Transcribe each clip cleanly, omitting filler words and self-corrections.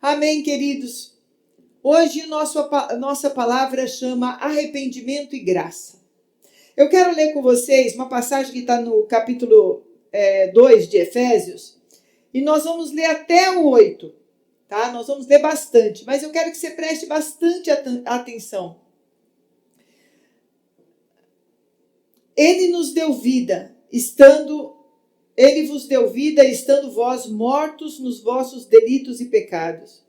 Amém, queridos? Hoje nossa palavra chama arrependimento e graça. Eu quero ler com vocês uma passagem que está no capítulo 2 de Efésios, e nós vamos ler até o 8, tá? Nós vamos ler bastante, mas eu quero que você preste bastante atenção. Ele vos deu vida, estando vós mortos nos vossos delitos e pecados,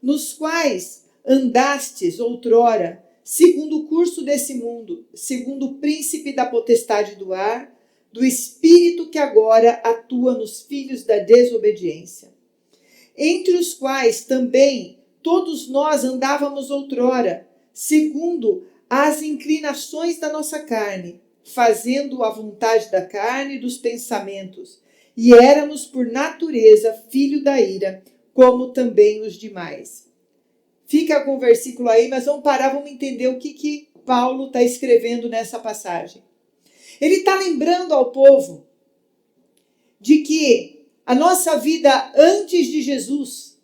nos quais andastes outrora, segundo o curso desse mundo, segundo o príncipe da potestade do ar, do espírito que agora atua nos filhos da desobediência, entre os quais também todos nós andávamos outrora, segundo as inclinações da nossa carne, fazendo a vontade da carne e dos pensamentos, e éramos por natureza filho da ira, como também os demais. Fica com o versículo aí, mas vamos parar, vamos entender o que Paulo está escrevendo nessa passagem. Ele está lembrando ao povo de que a nossa vida antes de Jesus,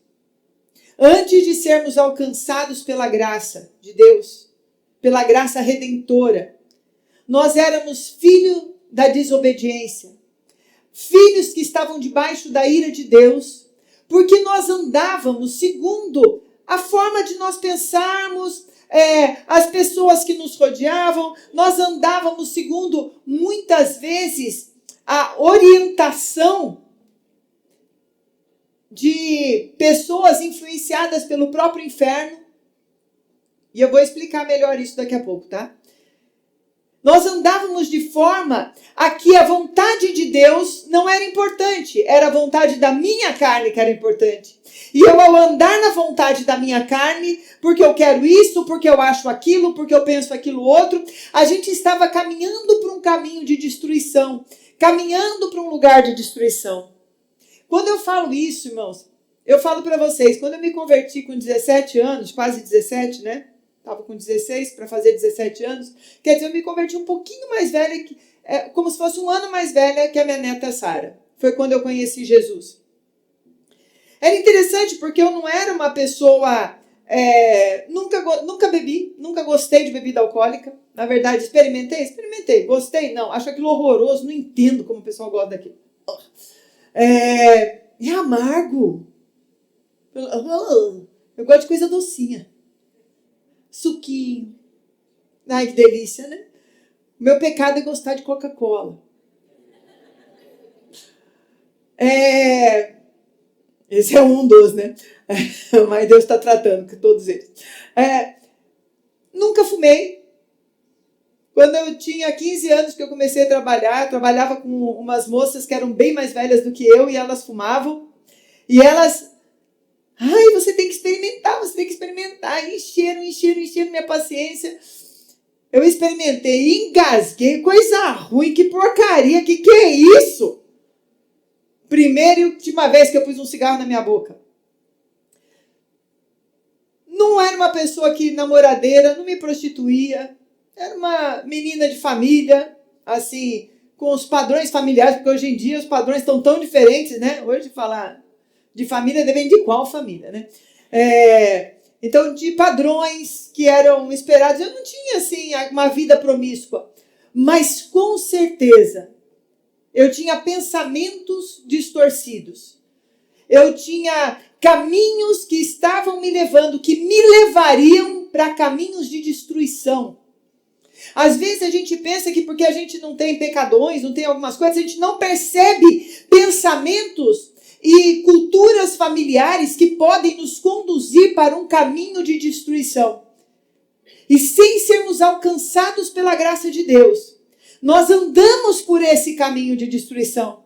antes de sermos alcançados pela graça de Deus, pela graça redentora, nós éramos filhos da desobediência, filhos que estavam debaixo da ira de Deus, porque nós andávamos segundo a forma de nós pensarmos, as pessoas que nos rodeavam, nós andávamos segundo, muitas vezes, a orientação de pessoas influenciadas pelo próprio inferno. E eu vou explicar melhor isso daqui a pouco, tá? Nós andávamos de forma a que a vontade de Deus não era importante, era a vontade da minha carne que era importante. E eu, ao andar na vontade da minha carne, porque eu quero isso, porque eu acho aquilo, porque eu penso aquilo outro, a gente estava caminhando para um caminho de destruição, caminhando para um lugar de destruição. Quando eu falo isso, irmãos, eu falo para vocês, quando eu me converti com 17 anos, quase 17, né? Estava com 16 para fazer 17 anos. Quer dizer, eu me converti um pouquinho mais velha, como se fosse um ano mais velha que a minha neta Sara. Foi quando eu conheci Jesus. Era interessante porque eu não era uma pessoa... nunca bebi, nunca gostei de bebida alcoólica. Na verdade, experimentei. Gostei? Não, acho aquilo horroroso, não entendo como o pessoal gosta daquilo. É amargo. Eu gosto de coisa docinha. Suquinho. Ai, que delícia, né? O meu pecado é gostar de Coca-Cola. Esse é um dos, né? Mas Deus está tratando com todos eles. Nunca fumei. Quando eu tinha 15 anos que eu comecei a trabalhar, eu trabalhava com umas moças que eram bem mais velhas do que eu e elas fumavam. E elas... Ai, você tem que experimentar. Encheram minha paciência. Eu experimentei, engasguei, coisa ruim, que porcaria, que é isso? Primeira e última vez que eu pus um cigarro na minha boca. Não era uma pessoa que namoradeira, não me prostituía. Era uma menina de família, assim, com os padrões familiares, porque hoje em dia os padrões estão tão diferentes, né? Hoje falar de família depende de qual família, né? Então, de padrões que eram esperados, eu não tinha, assim, uma vida promíscua. Mas, com certeza, eu tinha pensamentos distorcidos. Eu tinha caminhos que estavam me levando, que me levariam para caminhos de destruição. Às vezes a gente pensa que porque a gente não tem pecadões, não tem algumas coisas, a gente não percebe pensamentos e culturas familiares que podem nos conduzir para um caminho de destruição. E sem sermos alcançados pela graça de Deus, nós andamos por esse caminho de destruição.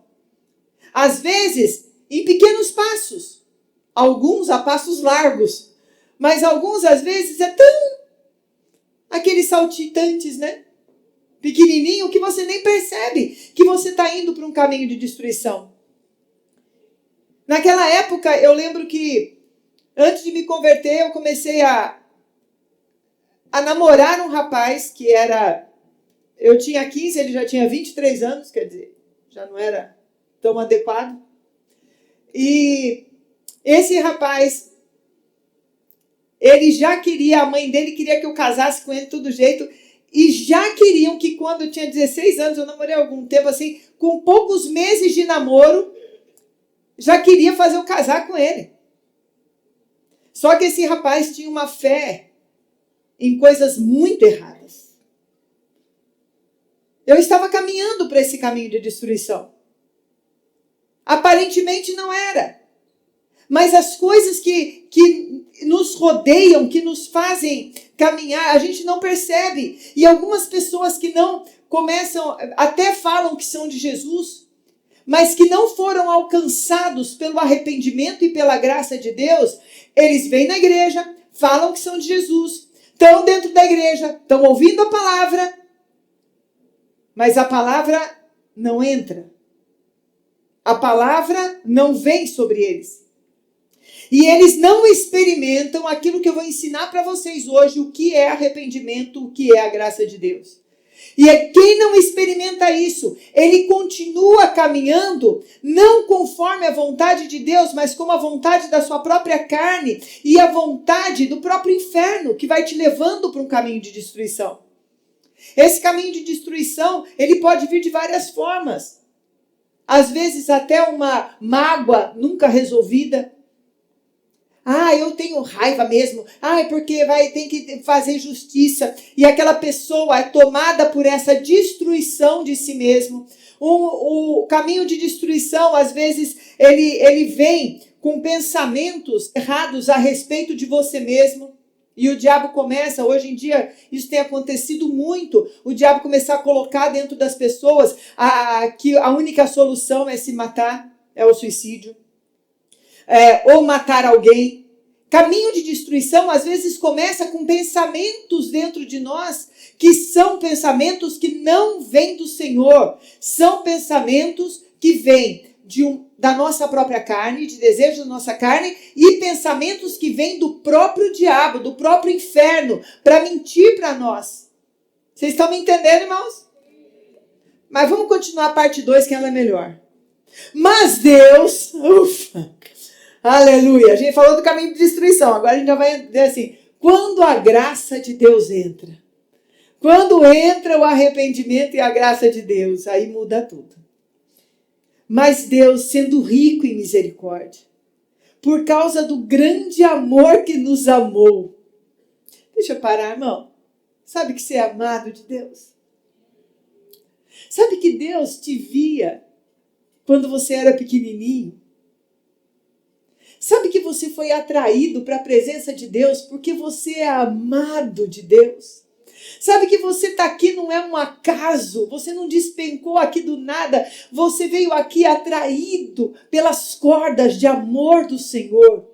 Às vezes, em pequenos passos, alguns a passos largos, mas alguns às vezes é tão aqueles saltitantes, né? Pequenininho, que você nem percebe que você está indo para um caminho de destruição. Naquela época, eu lembro que, antes de me converter, eu comecei a namorar um rapaz que era... Eu tinha 15, ele já tinha 23 anos, quer dizer, já não era tão adequado. E esse rapaz Ele já queria, a mãe dele queria que eu casasse com ele de todo jeito. E já queriam que quando eu tinha 16 anos, eu namorei algum tempo assim, com poucos meses de namoro, já queria fazer eu casar com ele. Só que esse rapaz tinha uma fé em coisas muito erradas. Eu estava caminhando para esse caminho de destruição. Aparentemente não era. Mas as coisas que nos rodeiam, que nos fazem caminhar, a gente não percebe. E algumas pessoas que não começam, até falam que são de Jesus, mas que não foram alcançados pelo arrependimento e pela graça de Deus, eles vêm na igreja, falam que são de Jesus, estão dentro da igreja, estão ouvindo a palavra, mas a palavra não entra. A palavra não vem sobre eles. E eles não experimentam aquilo que eu vou ensinar para vocês hoje, o que é arrependimento, o que é a graça de Deus. E quem não experimenta isso, ele continua caminhando, não conforme a vontade de Deus, mas como a vontade da sua própria carne e a vontade do próprio inferno, que vai te levando para um caminho de destruição. Esse caminho de destruição, ele pode vir de várias formas. Às vezes até uma mágoa nunca resolvida. Eu tenho raiva mesmo. Porque tem que fazer justiça. E aquela pessoa é tomada por essa destruição de si mesmo. O caminho de destruição, às vezes, ele vem com pensamentos errados a respeito de você mesmo. E o diabo começa, hoje em dia, isso tem acontecido muito, o diabo começar a colocar dentro das pessoas que a única solução é se matar, é o suicídio. Ou matar alguém. Caminho de destruição às vezes começa com pensamentos dentro de nós que são pensamentos que não vêm do Senhor. São pensamentos que vêm da nossa própria carne, de desejo da nossa carne, e pensamentos que vêm do próprio diabo, do próprio inferno, para mentir para nós. Vocês estão me entendendo, irmãos? Mas vamos continuar a parte 2, que ela é melhor. Mas Deus... Aleluia. A gente falou do caminho de destruição. Agora a gente já vai dizer assim. Quando a graça de Deus entra. Quando entra o arrependimento e a graça de Deus. Aí muda tudo. Mas Deus, sendo rico em misericórdia. Por causa do grande amor que nos amou. Deixa eu parar, irmão. Sabe que você é amado de Deus? Sabe que Deus te via quando você era pequenininho? Sabe que você foi atraído para a presença de Deus porque você é amado de Deus? Sabe que você está aqui não é um acaso, você não despencou aqui do nada, você veio aqui atraído pelas cordas de amor do Senhor.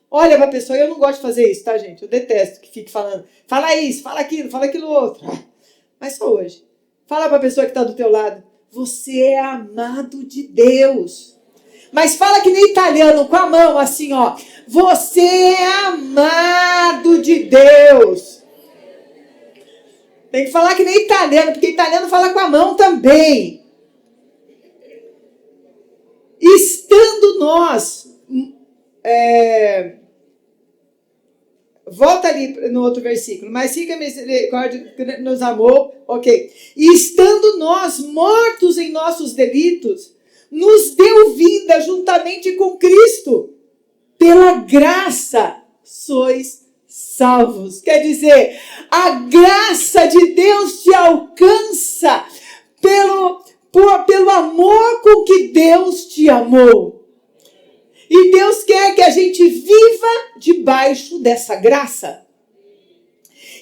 Olha para a pessoa, eu não gosto de fazer isso, tá, gente? Eu detesto que fique falando, fala isso, fala aquilo outro. Mas só hoje. Fala para a pessoa que está do teu lado, você é amado de Deus. Mas fala que nem italiano, com a mão assim, ó. Você é amado de Deus. Tem que falar que nem italiano, porque italiano fala com a mão também. Estando nós... volta ali no outro versículo. Mas fica misericórdia, nos amou. Ok. E estando nós mortos em nossos delitos... nos deu vida juntamente com Cristo. Pela graça sois salvos. Quer dizer, a graça de Deus te alcança pelo amor com que Deus te amou. E Deus quer que a gente viva debaixo dessa graça.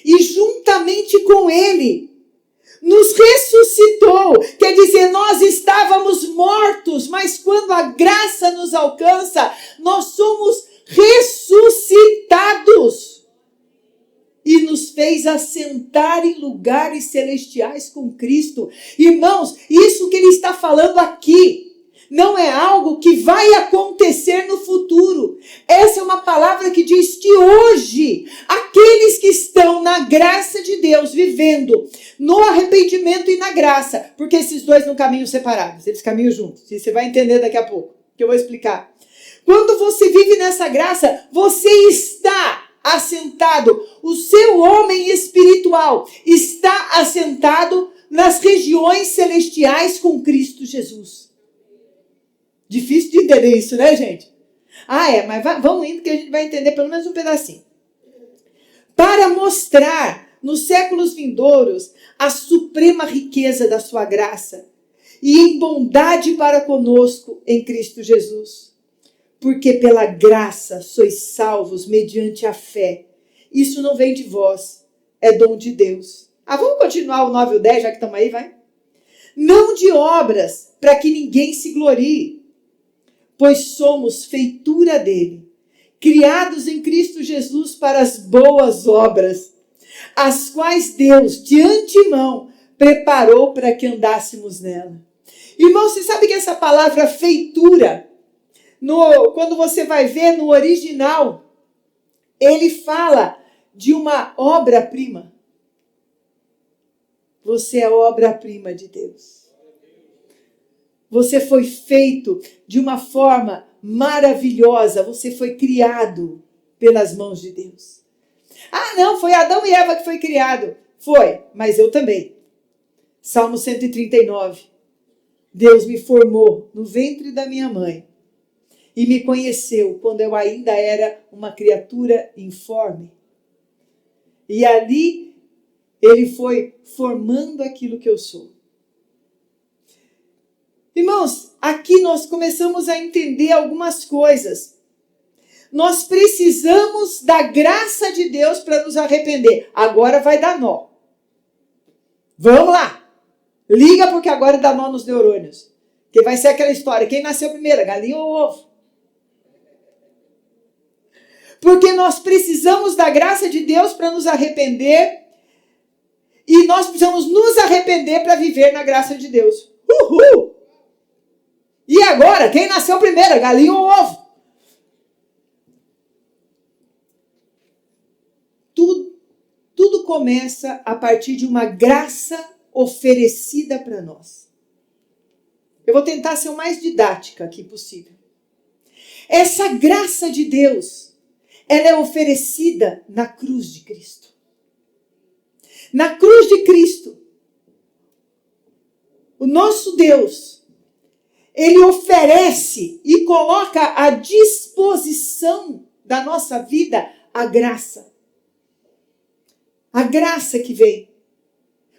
E juntamente com Ele, nos ressuscitou, quer dizer, nós estávamos mortos, mas quando a graça nos alcança, nós somos ressuscitados. E nos fez assentar em lugares celestiais com Cristo. Irmãos, isso que ele está falando aqui não é algo que vai acontecer no futuro. Essa é uma palavra que diz que hoje, aqueles que estão na graça de Deus, vivendo no arrependimento e na graça, porque esses dois não caminham separados, eles caminham juntos. E você vai entender daqui a pouco, que eu vou explicar. Quando você vive nessa graça, você está assentado, o seu homem espiritual está assentado nas regiões celestiais com Cristo Jesus. Difícil de entender isso, né, gente? Mas vamos indo que a gente vai entender pelo menos um pedacinho. Para mostrar nos séculos vindouros a suprema riqueza da sua graça e em bondade para conosco em Cristo Jesus. Porque pela graça sois salvos mediante a fé. Isso não vem de vós, é dom de Deus. Vamos continuar o 9 e o 10, já que estamos aí, vai? Não de obras, para que ninguém se glorie, pois somos feitura dele, criados em Cristo Jesus para as boas obras, as quais Deus, de antemão, preparou para que andássemos nela. Irmão, você sabe que essa palavra feitura, quando você vai ver no original, ele fala de uma obra-prima. Você é obra-prima de Deus. Você foi feito de uma forma maravilhosa. Você foi criado pelas mãos de Deus. Não, foi Adão e Eva que foi criado. Foi, mas eu também. Salmo 139. Deus me formou no ventre da minha mãe e me conheceu quando eu ainda era uma criatura informe. E ali ele foi formando aquilo que eu sou. Irmãos, aqui nós começamos a entender algumas coisas. Nós precisamos da graça de Deus para nos arrepender. Agora vai dar nó. Vamos lá. Liga porque agora dá nó nos neurônios. Que vai ser aquela história. Quem nasceu primeiro, a galinha ou o ovo? Porque nós precisamos da graça de Deus para nos arrepender. E nós precisamos nos arrepender para viver na graça de Deus. Uhul! E agora, quem nasceu primeiro, a galinha ou o ovo? Tudo começa a partir de uma graça oferecida para nós. Eu vou tentar ser o mais didática aqui possível. Essa graça de Deus, ela é oferecida na cruz de Cristo. Na cruz de Cristo, o nosso Deus, ele oferece e coloca à disposição da nossa vida a graça. A graça que vem.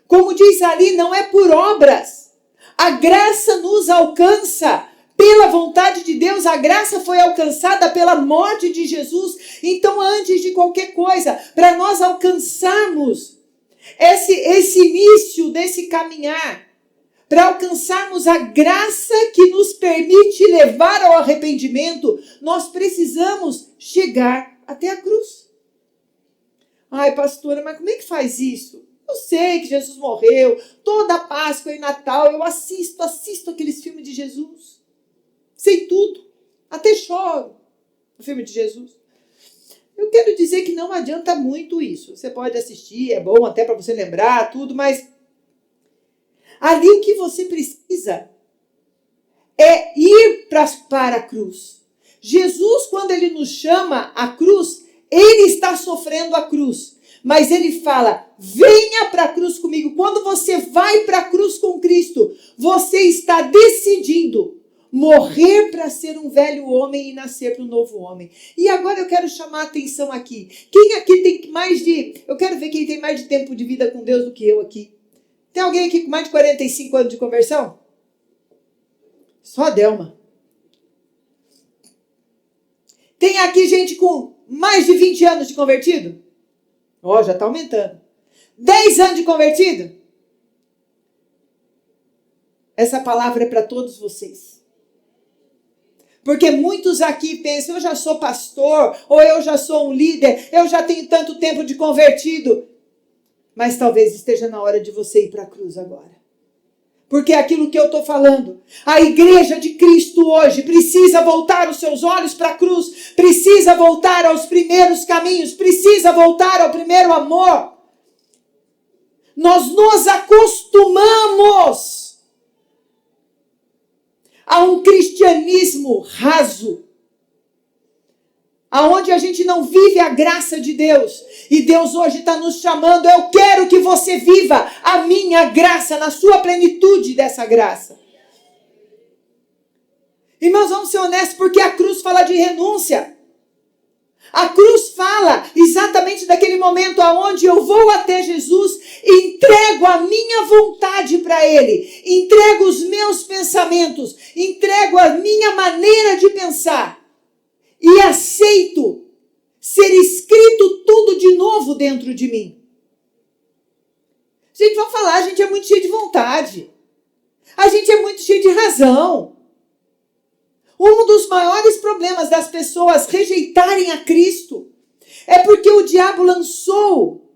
Como diz ali, não é por obras. A graça nos alcança pela vontade de Deus. A graça foi alcançada pela morte de Jesus. Então, antes de qualquer coisa, para nós alcançarmos esse início desse caminhar, para alcançarmos a graça que nos permite levar ao arrependimento, nós precisamos chegar até a cruz. Pastora, mas como é que faz isso? Eu sei que Jesus morreu, toda Páscoa e Natal eu assisto aqueles filmes de Jesus. Sei tudo, até choro no filme de Jesus. Eu quero dizer que não adianta muito isso. Você pode assistir, é bom até para você lembrar tudo, mas ali o que você precisa é ir para a cruz. Jesus, quando ele nos chama à cruz, ele está sofrendo a cruz. Mas ele fala, venha para a cruz comigo. Quando você vai para a cruz com Cristo, você está decidindo morrer para ser um velho homem e nascer para um novo homem. E agora eu quero chamar a atenção aqui. Quem aqui tem mais de... Eu quero ver quem tem mais de tempo de vida com Deus do que eu aqui. Tem alguém aqui com mais de 45 anos de conversão? Só a Delma. Tem aqui gente com mais de 20 anos de convertido? Já está aumentando. 10 anos de convertido? Essa palavra é para todos vocês. Porque muitos aqui pensam, eu já sou pastor, ou eu já sou um líder, eu já tenho tanto tempo de convertido. Mas talvez esteja na hora de você ir para a cruz agora. Porque é aquilo que eu estou falando. A igreja de Cristo hoje precisa voltar os seus olhos para a cruz. Precisa voltar aos primeiros caminhos. Precisa voltar ao primeiro amor. Nós nos acostumamos a um cristianismo raso. aonde a gente não vive a graça de Deus. E Deus hoje está nos chamando, eu quero que você viva a minha graça, na sua plenitude dessa graça. Irmãos, vamos ser honestos, porque a cruz fala de renúncia. A cruz fala exatamente daquele momento aonde eu vou até Jesus e entrego a minha vontade para Ele, entrego os meus pensamentos, entrego a minha maneira de pensar e aceito ser escrito tudo de novo dentro de mim. Gente, vamos falar, a gente é muito cheio de vontade, a gente é muito cheio de razão. Um dos maiores problemas das pessoas rejeitarem a Cristo é porque o diabo lançou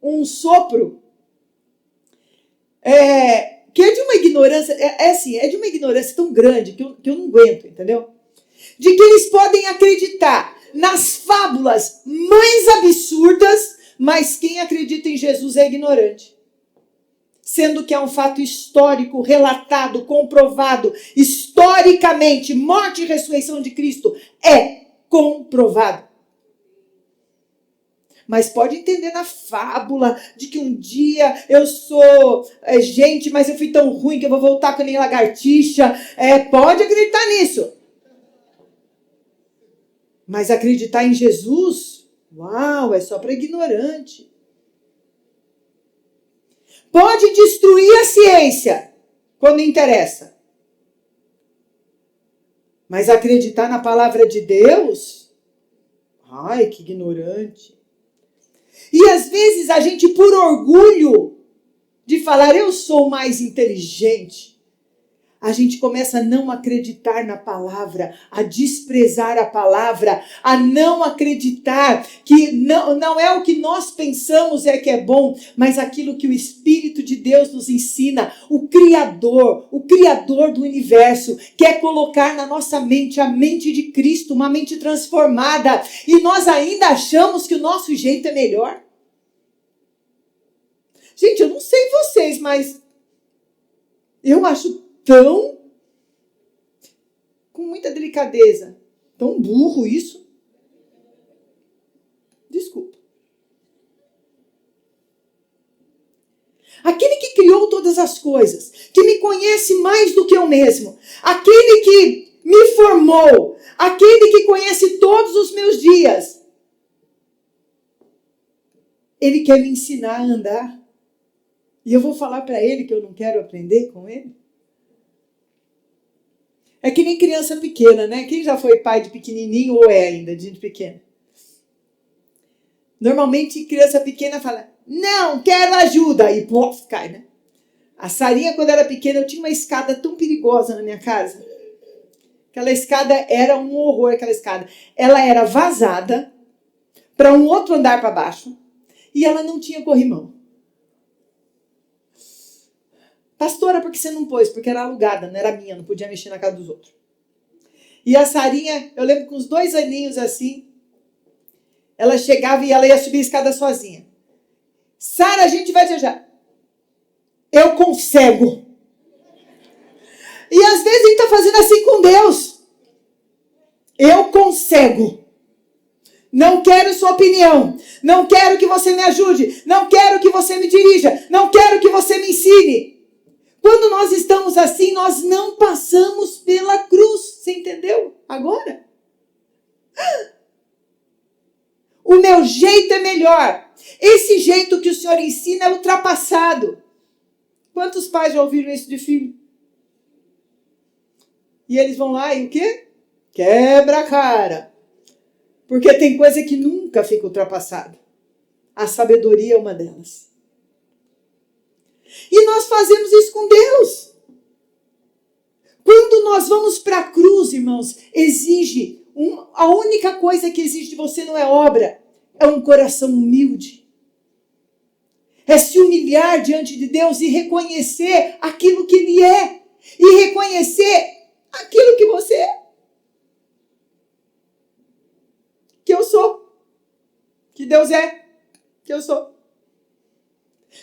um sopro que é de uma ignorância, é de uma ignorância tão grande que eu não aguento, entendeu? De que eles podem acreditar nas fábulas mais absurdas, mas quem acredita em Jesus é ignorante. Sendo que é um fato histórico, relatado, comprovado, historicamente, morte e ressurreição de Cristo é comprovado. Mas pode entender na fábula de que um dia eu sou gente, mas eu fui tão ruim que eu vou voltar com nem lagartixa. Pode acreditar nisso. Mas acreditar em Jesus, uau, é só para ignorante. Pode destruir a ciência quando interessa. Mas acreditar na palavra de Deus? Ai, que ignorante. E às vezes a gente, por orgulho de falar eu sou mais inteligente, a gente começa a não acreditar na palavra, a desprezar a palavra, a não acreditar que não é o que nós pensamos que é bom, mas aquilo que o Espírito de Deus nos ensina, o Criador do universo, quer colocar na nossa mente a mente de Cristo, uma mente transformada, e nós ainda achamos que o nosso jeito é melhor. Gente, eu não sei vocês, mas eu acho tão, com muita delicadeza, tão burro isso. Desculpa. Aquele que criou todas as coisas, que me conhece mais do que eu mesmo, aquele que me formou, aquele que conhece todos os meus dias, ele quer me ensinar a andar. E eu vou falar para ele que eu não quero aprender com ele? É que nem criança pequena, né? Quem já foi pai de pequenininho ou é ainda de gente pequena? Normalmente criança pequena fala, não, quero ajuda. E pof, cai, né? A Sarinha, quando era pequena, eu tinha uma escada tão perigosa na minha casa. Aquela escada era um horror, aquela escada. Ela era vazada para um outro andar para baixo e ela não tinha corrimão. Pastora, por que você não pôs? Porque era alugada, não era minha, não podia mexer na casa dos outros. E a Sarinha, eu lembro com uns 2 aninhos assim, ela chegava e ela ia subir a escada sozinha. Sara, a gente vai viajar. Eu consigo. E às vezes a gente está fazendo assim com Deus. Eu consigo. Não quero sua opinião. Não quero que você me ajude. Não quero que você me dirija. Não quero que você me ensine. Quando nós estamos assim, nós não passamos pela cruz. Você entendeu? Agora? O meu jeito é melhor. Esse jeito que o Senhor ensina é ultrapassado. Quantos pais já ouviram isso de filho? E eles vão lá e o quê? Quebra a cara. Porque tem coisa que nunca fica ultrapassada. A sabedoria é uma delas. E nós fazemos isso com Deus. Quando nós vamos para a cruz, irmãos, a única coisa que exige de você não é obra, é um coração humilde. É se humilhar diante de Deus e reconhecer aquilo que Ele é. E reconhecer aquilo que você é. Que eu sou. Que Deus é. Que eu sou.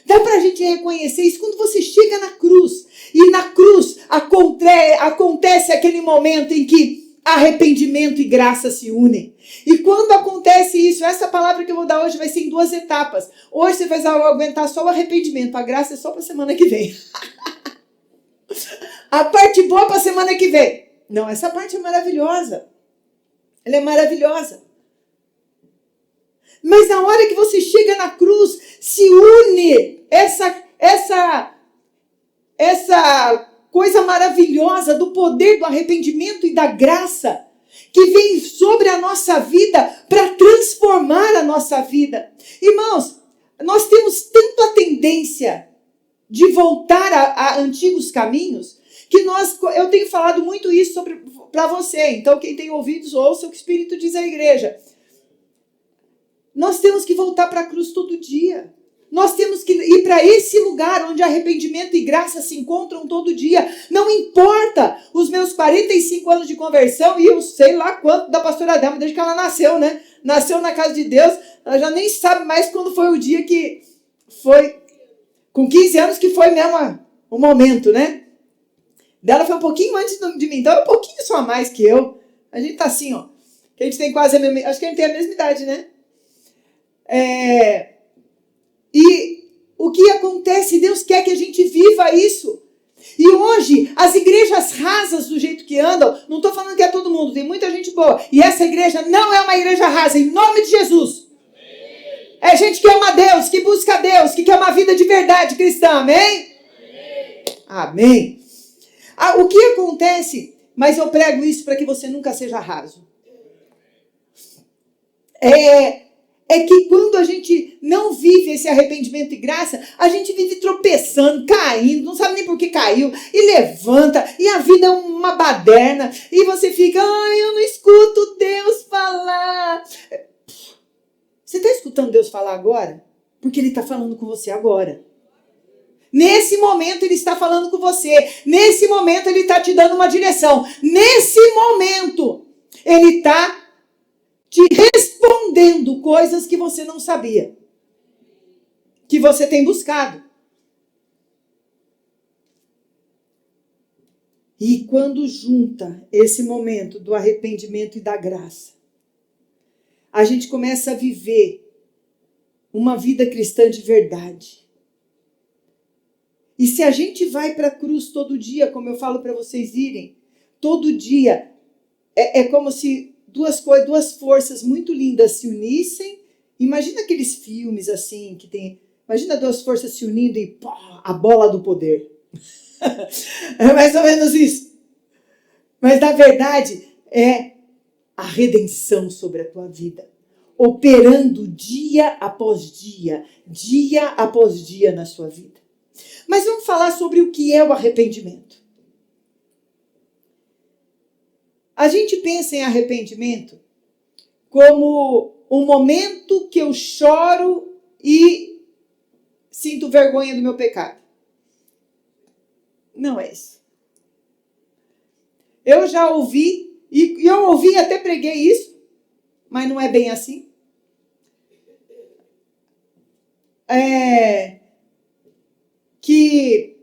Dá pra gente reconhecer isso quando você chega na cruz. E na cruz acontece aquele momento em que arrependimento e graça se unem. E quando acontece isso, essa palavra que eu vou dar hoje vai ser em 2 etapas. Hoje você vai aguentar só o arrependimento, a graça é só para a semana que vem. A parte boa para a semana que vem. Não, essa parte é maravilhosa. Ela é maravilhosa. Mas na hora que você chega na cruz, se une essa coisa maravilhosa do poder do arrependimento e da graça que vem sobre a nossa vida para transformar a nossa vida. Irmãos, nós temos tanto a tendência de voltar a antigos caminhos que eu tenho falado muito isso para você. Então, quem tem ouvidos, ouça o que o Espírito diz à igreja. Nós temos que voltar para a cruz todo dia. Nós temos que ir para esse lugar onde arrependimento e graça se encontram todo dia. Não importa os meus 45 anos de conversão e eu sei lá quanto da pastora Delma, desde que ela nasceu, né? Nasceu na casa de Deus, ela já nem sabe mais quando foi o dia que foi, com 15 anos que foi mesmo o momento, né? Dela foi um pouquinho antes de mim, então é um pouquinho só a mais que eu. A gente tá assim, ó, que a gente tem quase a mesma, acho que a gente tem a mesma idade, né? E o que acontece? Deus quer que a gente viva isso. E hoje, as igrejas rasas do jeito que andam, não estou falando que é todo mundo, tem muita gente boa. E essa igreja não é uma igreja rasa, em nome de Jesus. Amém. É gente que ama Deus, que busca Deus, que quer uma vida de verdade cristã, amém? Amém. O que acontece? Mas eu prego isso para que você nunca seja raso. É que quando a gente não vive esse arrependimento e graça, a gente vive tropeçando, caindo, não sabe nem por que caiu, e levanta, e a vida é uma baderna, e você fica, eu não escuto Deus falar. Você está escutando Deus falar agora? Porque Ele está falando com você agora. Nesse momento Ele está falando com você, nesse momento Ele está te dando uma direção, nesse momento Ele está te respondendo coisas que você não sabia, que você tem buscado. E quando junta esse momento do arrependimento e da graça, a gente começa a viver uma vida cristã de verdade. E se a gente vai para a cruz todo dia, como eu falo para vocês irem, todo dia, é como se duas forças muito lindas se unissem. Imagina aqueles filmes assim, que tem... Imagina duas forças se unindo e pô, a bola do poder. É mais ou menos isso. Mas na verdade é a redenção sobre a tua vida. Operando dia após dia na sua vida. Mas vamos falar sobre o que é o arrependimento. A gente pensa em arrependimento como um momento que eu choro e sinto vergonha do meu pecado. Não é isso. Eu já ouvi, e eu ouvi e até preguei isso, mas não é bem assim. Que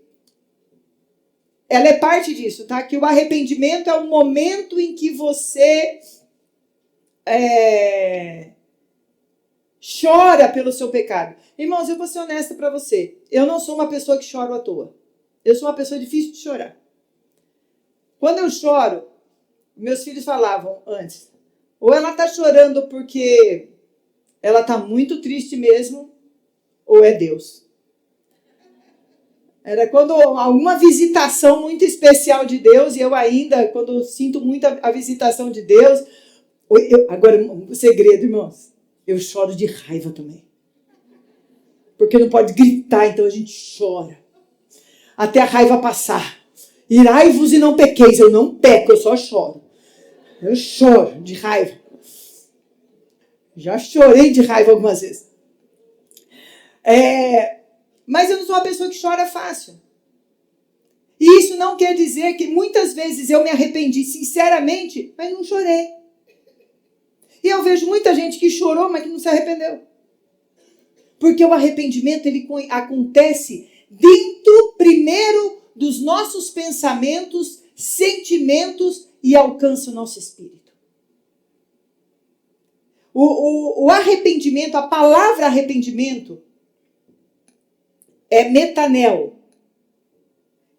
ela é parte disso, tá? Que o arrependimento é o momento em que você chora pelo seu pecado. Irmãos, eu vou ser honesta para você. Eu não sou uma pessoa que chora à toa. Eu sou uma pessoa difícil de chorar. Quando eu choro, meus filhos falavam antes, ou ela tá chorando porque ela tá muito triste mesmo, ou é Deus. Era quando alguma visitação muito especial de Deus, e eu ainda, quando sinto muito a visitação de Deus, agora, um segredo, irmãos, eu choro de raiva também. Porque não pode gritar, então a gente chora. Até a raiva passar. Irai-vos e não pequeis. Eu não peco, eu só choro. Eu choro de raiva. Já chorei de raiva algumas vezes. Mas eu não sou uma pessoa que chora fácil. E isso não quer dizer que muitas vezes eu me arrependi sinceramente, mas não chorei. E eu vejo muita gente que chorou, mas que não se arrependeu. Porque o arrependimento ele acontece dentro, primeiro, dos nossos pensamentos sentimentos e alcança o nosso espírito. O arrependimento, a palavra arrependimento, é metanel,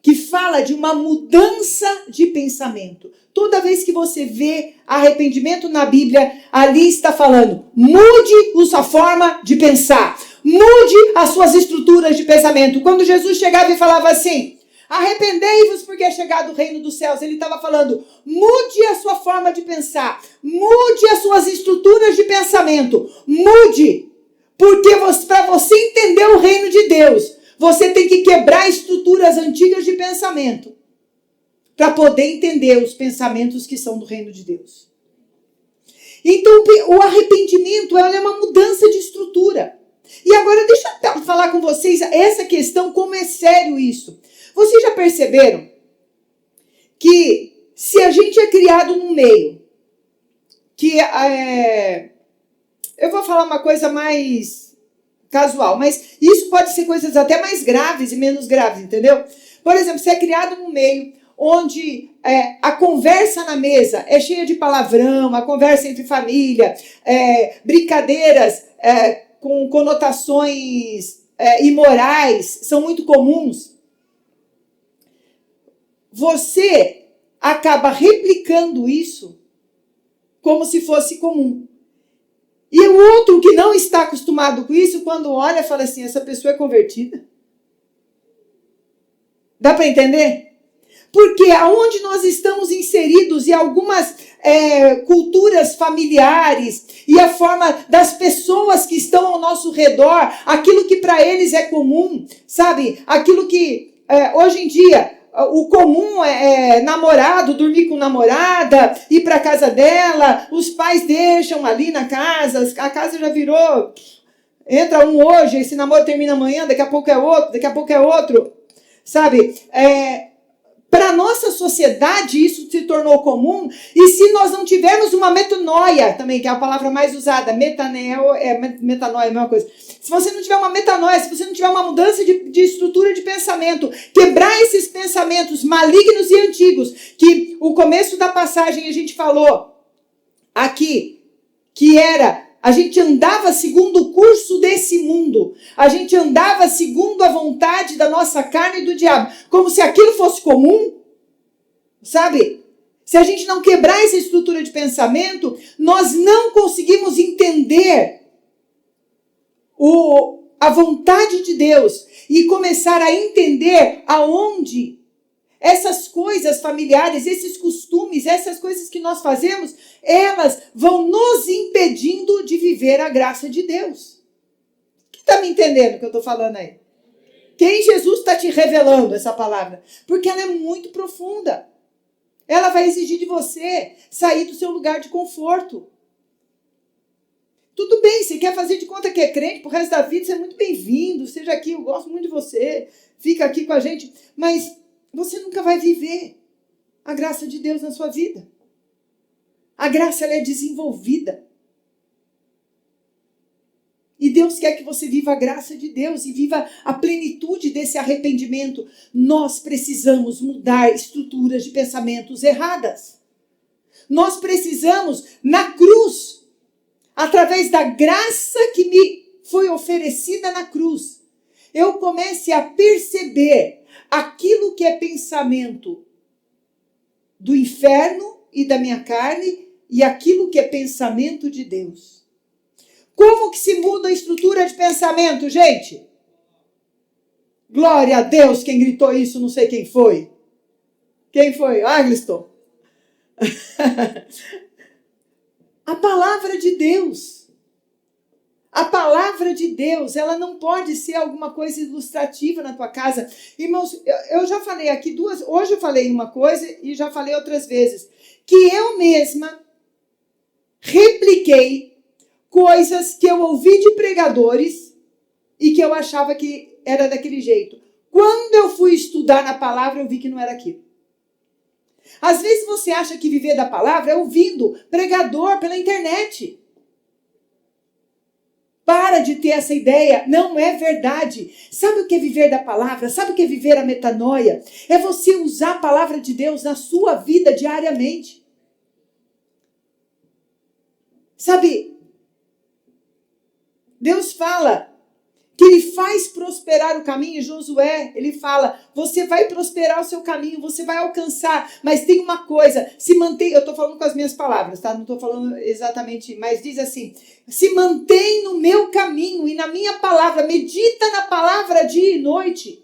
que fala de uma mudança de pensamento. Toda vez que você vê arrependimento na Bíblia, ali está falando, mude a sua forma de pensar, mude as suas estruturas de pensamento. Quando Jesus chegava e falava assim, arrependei-vos porque é chegado o reino dos céus, ele estava falando, mude a sua forma de pensar, mude as suas estruturas de pensamento, mude, porque para você entender o reino de Deus, você tem que quebrar estruturas antigas de pensamento para poder entender os pensamentos que são do reino de Deus. Então, o arrependimento é uma mudança de estrutura. E agora, deixa eu falar com vocês essa questão, como é sério isso. Vocês já perceberam que se a gente é criado num meio que eu vou falar uma coisa mais casual, mas isso pode ser coisas até mais graves e menos graves, entendeu? Por exemplo, você é criado num meio onde a conversa na mesa é cheia de palavrão, a conversa entre família, brincadeiras com conotações imorais são muito comuns. Você acaba replicando isso como se fosse comum. E o outro que não está acostumado com isso, quando olha, fala assim, essa pessoa é convertida? Dá para entender? Porque aonde nós estamos inseridos e algumas culturas familiares e a forma das pessoas que estão ao nosso redor, aquilo que para eles é comum, sabe? Aquilo que hoje em dia o comum é namorado, dormir com namorada, ir para casa dela, os pais deixam ali na casa, a casa já virou, entra um hoje, esse namoro termina amanhã, daqui a pouco é outro, sabe? Para a nossa sociedade isso se tornou comum, e se nós não tivermos uma metanoia também, que é a palavra mais usada, metanoia é a mesma coisa. Se você não tiver uma metanoia, se você não tiver uma mudança de estrutura de pensamento, quebrar esses pensamentos malignos e antigos, que o começo da passagem a gente falou aqui, que era, a gente andava segundo o curso desse mundo, a gente andava segundo a vontade da nossa carne e do diabo, como se aquilo fosse comum, sabe? Se a gente não quebrar essa estrutura de pensamento, nós não conseguimos entender a vontade de Deus e começar a entender aonde essas coisas familiares, esses costumes, essas coisas que nós fazemos, elas vão nos impedindo de viver a graça de Deus. Quem está me entendendo o que eu estou falando aí? Quem Jesus está te revelando essa palavra? Porque ela é muito profunda. Ela vai exigir de você sair do seu lugar de conforto. Tudo bem, você quer fazer de conta que é crente pro resto da vida, você é muito bem-vindo, seja aqui, eu gosto muito de você, fica aqui com a gente, mas você nunca vai viver a graça de Deus na sua vida. A graça, ela é desenvolvida. E Deus quer que você viva a graça de Deus e viva a plenitude desse arrependimento. Nós precisamos mudar estruturas de pensamentos erradas. Nós precisamos, na cruz, através da graça que me foi oferecida na cruz, eu comece a perceber aquilo que é pensamento do inferno e da minha carne e aquilo que é pensamento de Deus. Como que se muda a estrutura de pensamento, gente? Glória a Deus, quem gritou isso, não sei quem foi. Quem foi? Agliston. A palavra de Deus. A palavra de Deus, ela não pode ser alguma coisa ilustrativa na tua casa. Irmãos, eu já falei aqui hoje eu falei uma coisa e já falei outras vezes, que eu mesma repliquei coisas que eu ouvi de pregadores e que eu achava que era daquele jeito. Quando eu fui estudar na palavra, eu vi que não era aquilo. Às vezes você acha que viver da palavra é ouvindo pregador pela internet. Para de ter essa ideia, não é verdade. Sabe o que é viver da palavra? Sabe o que é viver a metanoia? É você usar a palavra de Deus na sua vida diariamente. Sabe, Deus fala que Ele faz prosperar o caminho. Josué, ele fala, você vai prosperar o seu caminho, você vai alcançar, mas tem uma coisa, se mantém, eu estou falando com as minhas palavras, tá? Não estou falando exatamente, mas diz assim, se mantém no meu caminho e na minha palavra, medita na palavra dia e noite.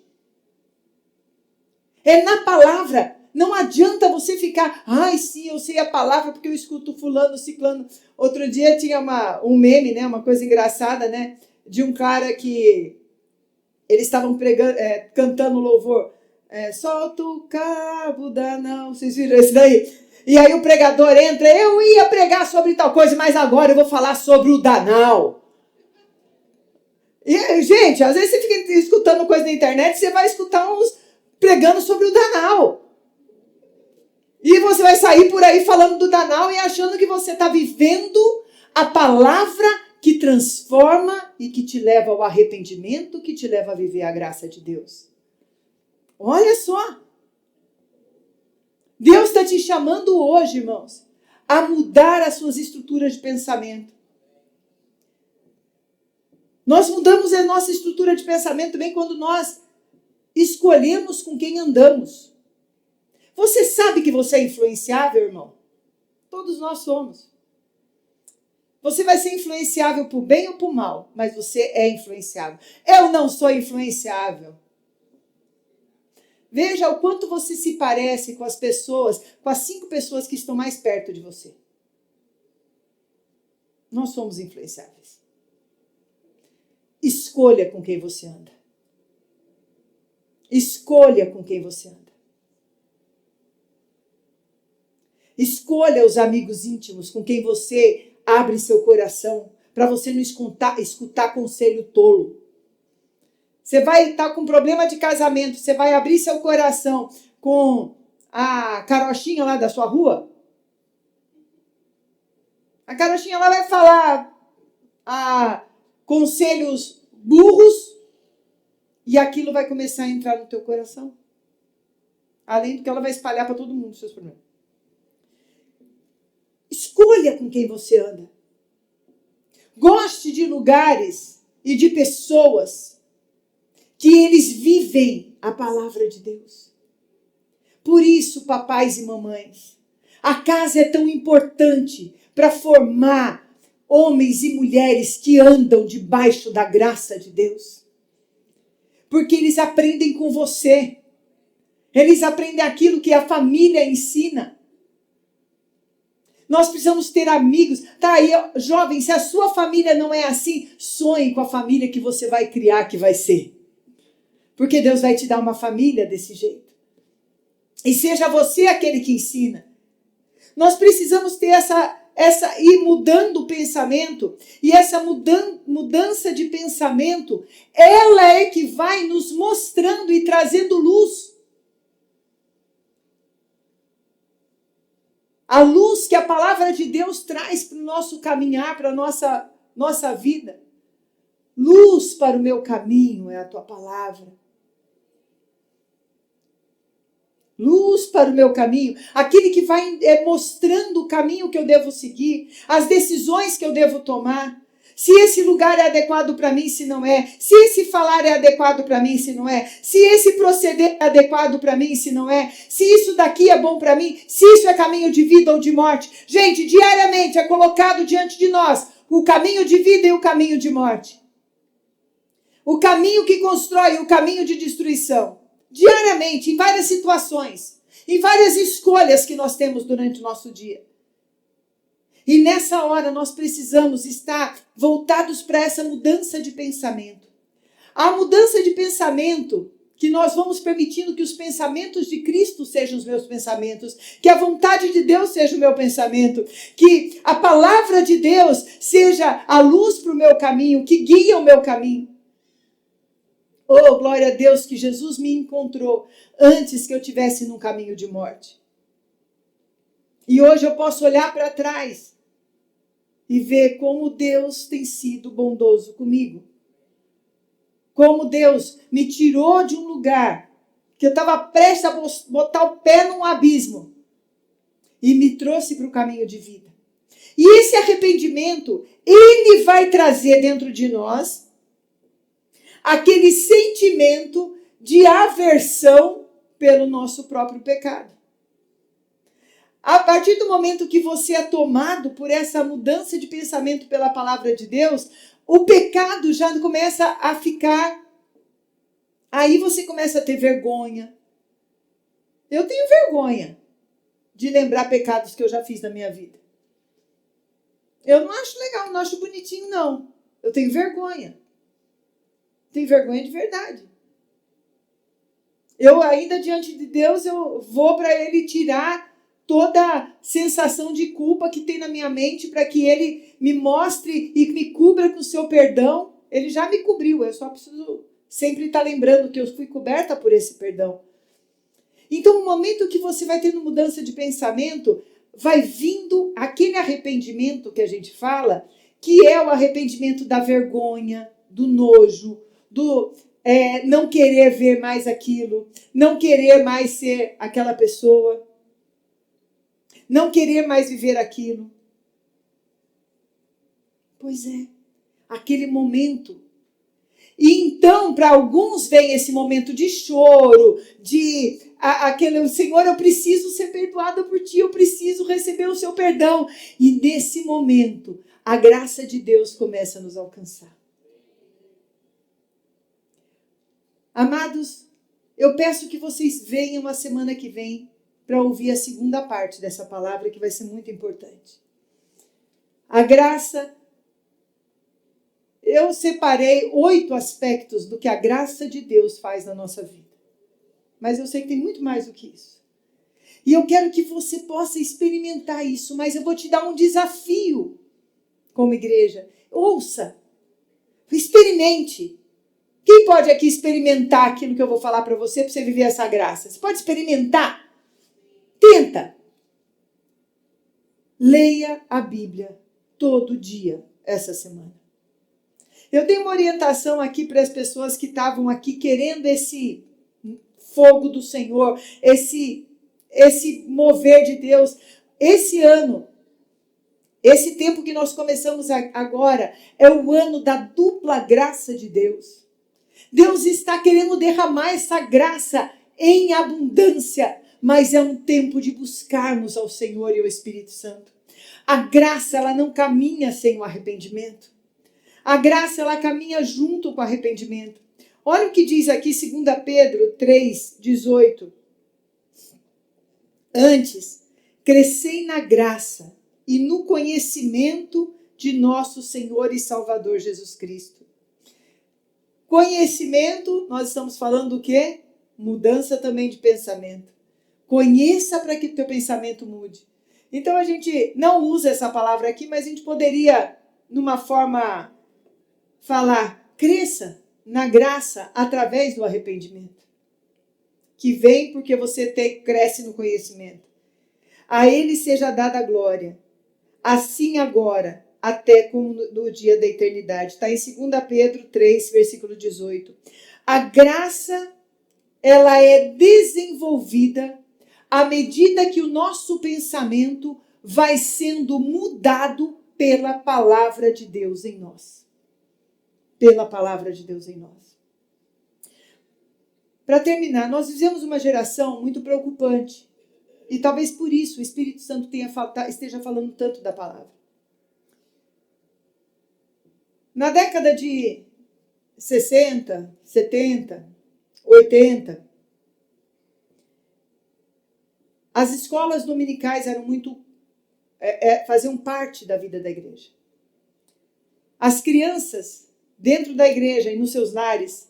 É na palavra. Não adianta você ficar, ai, sim, eu sei a palavra porque eu escuto fulano, ciclano. Outro dia tinha um meme, né, uma coisa engraçada, né, de um cara que eles estavam cantando louvor. Solta o cabo da nau. Vocês viram isso daí? E aí o pregador entra, eu ia pregar sobre tal coisa, mas agora eu vou falar sobre o Danal. E, gente, às vezes você fica escutando coisa na internet, você vai escutar uns pregando sobre o Danal. E você vai sair por aí falando do Danal e achando que você está vivendo a palavra que transforma e que te leva ao arrependimento, que te leva a viver a graça de Deus. Olha só. Deus está te chamando hoje, irmãos, a mudar as suas estruturas de pensamento. Nós mudamos a nossa estrutura de pensamento também quando nós escolhemos com quem andamos. Você sabe que você é influenciável, irmão? Todos nós somos. Você vai ser influenciável por bem ou por mal, mas você é influenciável. Eu não sou influenciável. Veja o quanto você se parece com as pessoas, com as 5 pessoas que estão mais perto de você. Nós somos influenciáveis. Escolha com quem você anda. Escolha com quem você anda. Escolha os amigos íntimos com quem você abre seu coração, para você não escutar conselho tolo. Você vai estar com problema de casamento, você vai abrir seu coração com a carochinha lá da sua rua? A carochinha lá vai falar conselhos burros e aquilo vai começar a entrar no teu coração. Além do que ela vai espalhar para todo mundo os seus problemas. Escolha com quem você anda. Goste de lugares e de pessoas que eles vivem a palavra de Deus. Por isso, papais e mamães, a casa é tão importante para formar homens e mulheres que andam debaixo da graça de Deus. Porque eles aprendem com você. Eles aprendem aquilo que a família ensina. Nós precisamos ter amigos. Tá aí, jovem, se a sua família não é assim, sonhe com a família que você vai criar, que vai ser. Porque Deus vai te dar uma família desse jeito. E seja você aquele que ensina. Nós precisamos ter ir mudando o pensamento. E essa mudança de pensamento, ela é que vai nos mostrando e trazendo luz. A luz que a palavra de Deus traz para o nosso caminhar, para a nossa vida. Luz para o meu caminho é a tua palavra. Luz para o meu caminho. Aquele que vai mostrando o caminho que eu devo seguir. As decisões que eu devo tomar. Se esse lugar é adequado para mim, se não é. Se esse falar é adequado para mim, se não é. Se esse proceder é adequado para mim, se não é. Se isso daqui é bom para mim, se isso é caminho de vida ou de morte. Gente, diariamente é colocado diante de nós o caminho de vida e o caminho de morte. O caminho que constrói, o caminho de destruição. Diariamente, em várias situações, em várias escolhas que nós temos durante o nosso dia. E nessa hora nós precisamos estar voltados para essa mudança de pensamento. A mudança de pensamento, que nós vamos permitindo que os pensamentos de Cristo sejam os meus pensamentos, que a vontade de Deus seja o meu pensamento, que a palavra de Deus seja a luz para o meu caminho, que guia o meu caminho. Oh, glória a Deus que Jesus me encontrou antes que eu estivesse num caminho de morte. E hoje eu posso olhar para trás e ver como Deus tem sido bondoso comigo. Como Deus me tirou de um lugar que eu estava prestes a botar o pé num abismo e me trouxe para o caminho de vida. E esse arrependimento, ele vai trazer dentro de nós aquele sentimento de aversão pelo nosso próprio pecado. A partir do momento que você é tomado por essa mudança de pensamento pela palavra de Deus, o pecado já começa a ficar... Aí você começa a ter vergonha. Eu tenho vergonha de lembrar pecados que eu já fiz na minha vida. Eu não acho legal, não acho bonitinho, não. Eu tenho vergonha. Tenho vergonha de verdade. Eu ainda diante de Deus, eu vou para Ele tirar toda a sensação de culpa que tem na minha mente para que Ele me mostre e me cubra com o seu perdão. Ele já me cobriu, eu só preciso sempre estar lembrando que eu fui coberta por esse perdão. Então, no momento que você vai tendo mudança de pensamento, vai vindo aquele arrependimento que a gente fala, que é o arrependimento da vergonha, do nojo, do não querer ver mais aquilo, não querer mais ser aquela pessoa, não querer mais viver aquilo. Pois é, aquele momento. E então, para alguns, vem esse momento de choro, aquele, Senhor, eu preciso ser perdoada por ti, eu preciso receber o seu perdão. E nesse momento, a graça de Deus começa a nos alcançar. Amados, eu peço que vocês venham a semana que vem para ouvir a segunda parte dessa palavra, que vai ser muito importante. A graça... Eu separei 8 aspectos do que a graça de Deus faz na nossa vida. Mas eu sei que tem muito mais do que isso. E eu quero que você possa experimentar isso, mas eu vou te dar um desafio como igreja. Ouça, experimente. Quem pode aqui experimentar aquilo que eu vou falar para você viver essa graça? Você pode experimentar? Tenta. Leia a Bíblia todo dia essa semana. Eu tenho uma orientação aqui para as pessoas que estavam aqui querendo esse fogo do Senhor, esse mover de Deus. Esse ano, esse tempo que nós começamos agora, é o ano da dupla graça de Deus. Deus está querendo derramar essa graça em abundância, mas é um tempo de buscarmos ao Senhor e ao Espírito Santo. A graça, ela não caminha sem o arrependimento. A graça, ela caminha junto com o arrependimento. Olha o que diz aqui 2 Pedro 3:18. Antes, crescei na graça e no conhecimento de nosso Senhor e Salvador Jesus Cristo. Conhecimento, nós estamos falando do quê? Mudança também de pensamento. Conheça para que o teu pensamento mude. Então a gente não usa essa palavra aqui, mas a gente poderia, numa forma... falar, cresça na graça através do arrependimento, que vem porque você cresce no conhecimento. A Ele seja dada a glória, assim agora, até como no dia da eternidade. Está em 2 Pedro 3, versículo 18. A graça, ela é desenvolvida à medida que o nosso pensamento vai sendo mudado pela palavra de Deus em nós. Pela palavra de Deus em nós. Para terminar, nós vivemos uma geração muito preocupante. E talvez por isso o Espírito Santo esteja falando tanto da palavra. Na década de 60, 70, 80, as escolas dominicais eram muito... faziam parte da vida da igreja. As crianças... dentro da igreja e nos seus lares,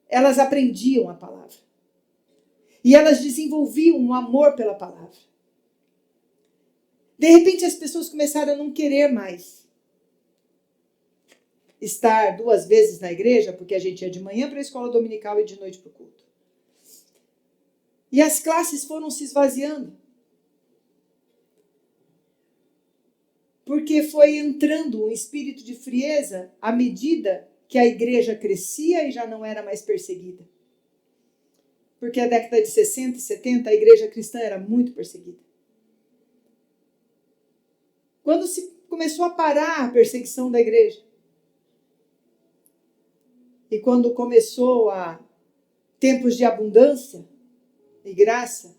elas aprendiam a palavra. E elas desenvolviam um amor pela palavra. De repente, as pessoas começaram a não querer mais estar 2 vezes na igreja, porque a gente ia de manhã para a escola dominical e de noite para o culto. E as classes foram se esvaziando. porque foi entrando um espírito de frieza à medida que a igreja crescia e já não era mais perseguida. Porque a década de 60 e 70 a igreja cristã era muito perseguida. Quando se começou a parar a perseguição da igreja, e quando começou a tempos de abundância e graça,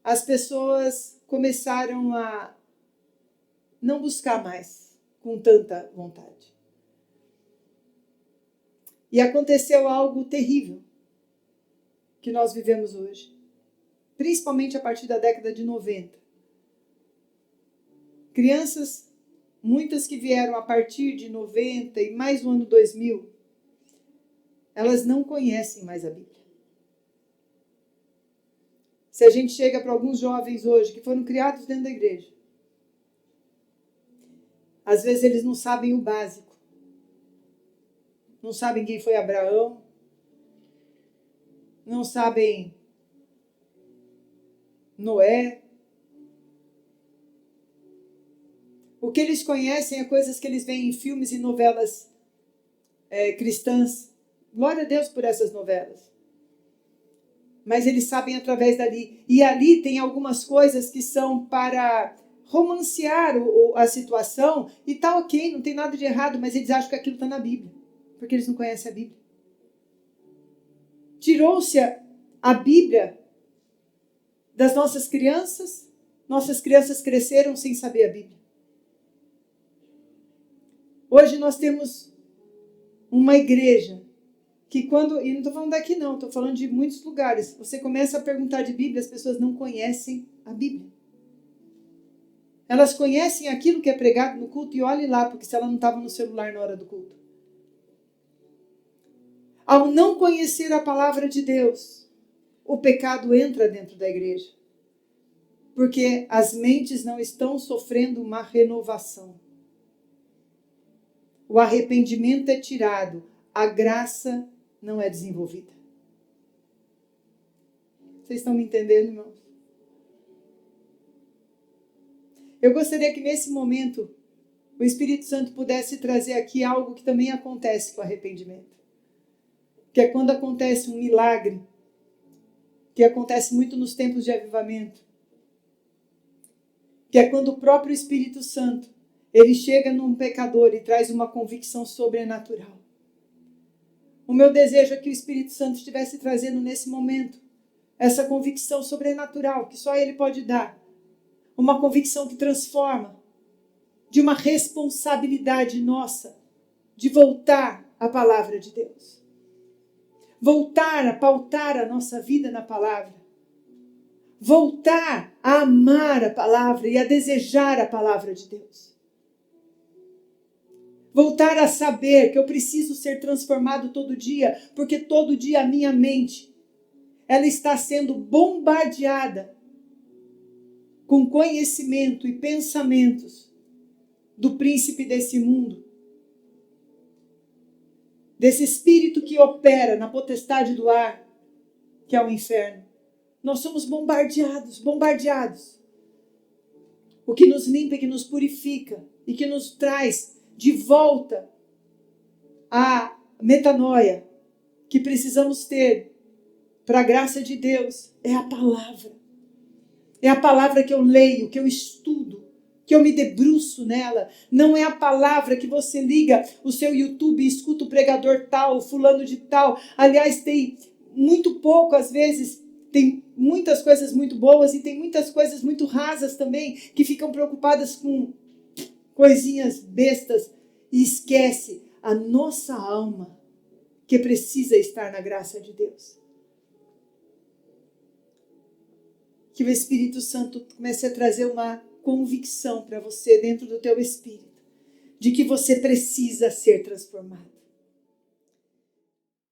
as pessoas começaram a não buscar mais com tanta vontade. E aconteceu algo terrível que nós vivemos hoje, principalmente a partir da década de 90. Crianças, muitas que vieram a partir de 90 e mais no ano 2000, elas não conhecem mais a Bíblia. Se a gente chega para alguns jovens hoje que foram criados dentro da igreja, às vezes eles não sabem o básico. Não sabem quem foi Abraão, não sabem Noé. O que eles conhecem é coisas que eles veem em filmes e novelas cristãs. Glória a Deus por essas novelas. Mas eles sabem através dali. E ali tem algumas coisas que são para romancear a situação. E tá ok, não tem nada de errado, mas eles acham que aquilo está na Bíblia. Porque eles não conhecem a Bíblia. Tirou-se a Bíblia das nossas crianças cresceram sem saber a Bíblia. Hoje nós temos uma igreja que quando, e não estou falando daqui não, estou falando de muitos lugares, você começa a perguntar de Bíblia, as pessoas não conhecem a Bíblia. Elas conhecem aquilo que é pregado no culto e olhe lá, porque se ela não estava no celular na hora do culto. Ao não conhecer a palavra de Deus, o pecado entra dentro da igreja. Porque as mentes não estão sofrendo uma renovação. O arrependimento é tirado, a graça não é desenvolvida. Vocês estão me entendendo, irmãos? Eu gostaria que nesse momento o Espírito Santo pudesse trazer aqui algo que também acontece com o arrependimento. Que é quando acontece um milagre, que acontece muito nos tempos de avivamento, que é quando o próprio Espírito Santo, ele chega num pecador e traz uma convicção sobrenatural. O meu desejo é que o Espírito Santo estivesse trazendo nesse momento essa convicção sobrenatural que só ele pode dar. Uma convicção que transforma, de uma responsabilidade nossa de voltar à palavra de Deus. Voltar a pautar a nossa vida na palavra. Voltar a amar a palavra e a desejar a palavra de Deus. Voltar a saber que eu preciso ser transformado todo dia, porque todo dia a minha mente, ela está sendo bombardeada com conhecimento e pensamentos do príncipe desse mundo, desse espírito que opera na potestade do ar, que é o inferno. Nós somos bombardeados. O que nos limpa, que nos purifica e que nos traz de volta à metanoia que precisamos ter para a graça de Deus é a palavra. É a palavra que eu leio, que eu estudo, que eu me debruço nela. Não é a palavra que você liga o seu YouTube e escuta o pregador tal, o fulano de tal. Aliás, tem muito pouco, às vezes, tem muitas coisas muito boas e tem muitas coisas muito rasas também, que ficam preocupadas com coisinhas bestas e esquece a nossa alma, que precisa estar na graça de Deus. Que o Espírito Santo comece a trazer uma convicção para você dentro do teu espírito, de que você precisa ser transformado.